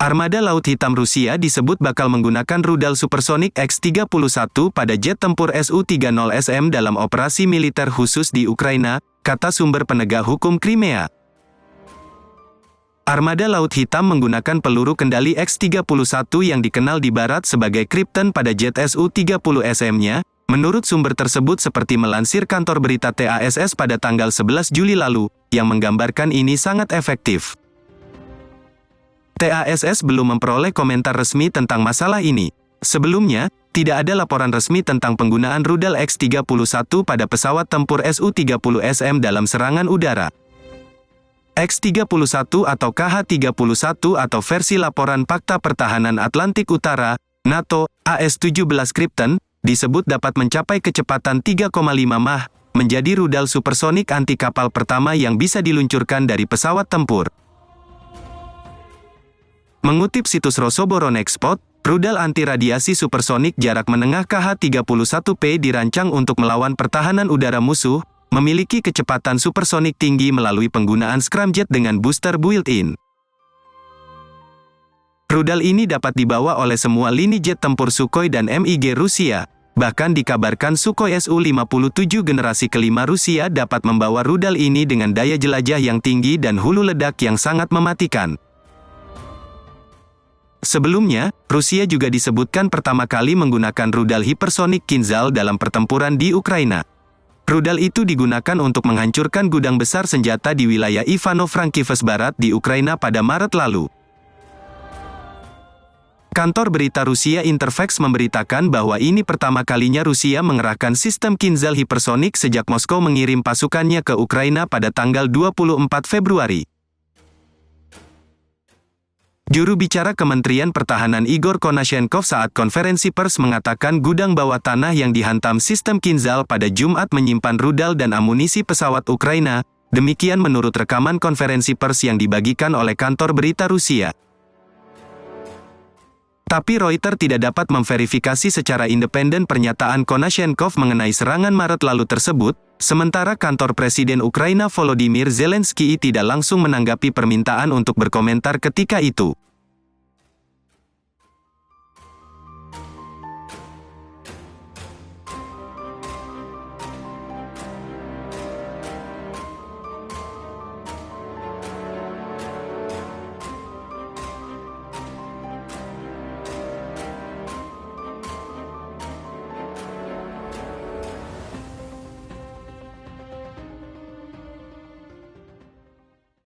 Armada Laut Hitam Rusia disebut bakal menggunakan rudal supersonik X-31 pada jet tempur Su-30SM dalam operasi militer khusus di Ukraina, kata sumber penegak hukum Crimea. Armada Laut Hitam menggunakan peluru kendali X-31 yang dikenal di barat sebagai Krypton pada jet Su-30SM-nya, menurut sumber tersebut seperti melansir kantor berita TASS pada tanggal 11 Juli lalu, yang menggambarkan ini sangat efektif. TASS belum memperoleh komentar resmi tentang masalah ini. Sebelumnya, tidak ada laporan resmi tentang penggunaan rudal X-31 pada pesawat tempur Su-30SM dalam serangan udara. X-31 atau KH-31 atau versi laporan Pakta Pertahanan Atlantik Utara, NATO, AS-17 Krypton, disebut dapat mencapai kecepatan 3,5 Mach, menjadi rudal supersonik anti kapal pertama yang bisa diluncurkan dari pesawat tempur. Mengutip situs Rosoboronexport, rudal anti-radiasi supersonik jarak menengah KH-31P dirancang untuk melawan pertahanan udara musuh, memiliki kecepatan supersonik tinggi melalui penggunaan scramjet dengan booster built-in. Rudal ini dapat dibawa oleh semua lini jet tempur Sukhoi dan MiG Rusia. Bahkan dikabarkan Sukhoi Su-57 generasi kelima Rusia dapat membawa rudal ini dengan daya jelajah yang tinggi dan hulu ledak yang sangat mematikan. Sebelumnya, Rusia juga disebutkan pertama kali menggunakan rudal hipersonik Kinzhal dalam pertempuran di Ukraina. Rudal itu digunakan untuk menghancurkan gudang besar senjata di wilayah Ivano-Frankivsk Barat di Ukraina pada Maret lalu. Kantor berita Rusia Interfax memberitakan bahwa ini pertama kalinya Rusia mengerahkan sistem Kinzhal hipersonik sejak Moskow mengirim pasukannya ke Ukraina pada tanggal 24 Februari. Juru bicara Kementerian Pertahanan Igor Konashenkov saat konferensi pers mengatakan gudang bawah tanah yang dihantam sistem Kinzhal pada Jumat menyimpan rudal dan amunisi pesawat Ukraina, demikian menurut rekaman konferensi pers yang dibagikan oleh kantor berita Rusia. Tapi Reuters tidak dapat memverifikasi secara independen pernyataan Konashenkov mengenai serangan Maret lalu tersebut, sementara kantor Presiden Ukraina Volodymyr Zelensky tidak langsung menanggapi permintaan untuk berkomentar ketika itu.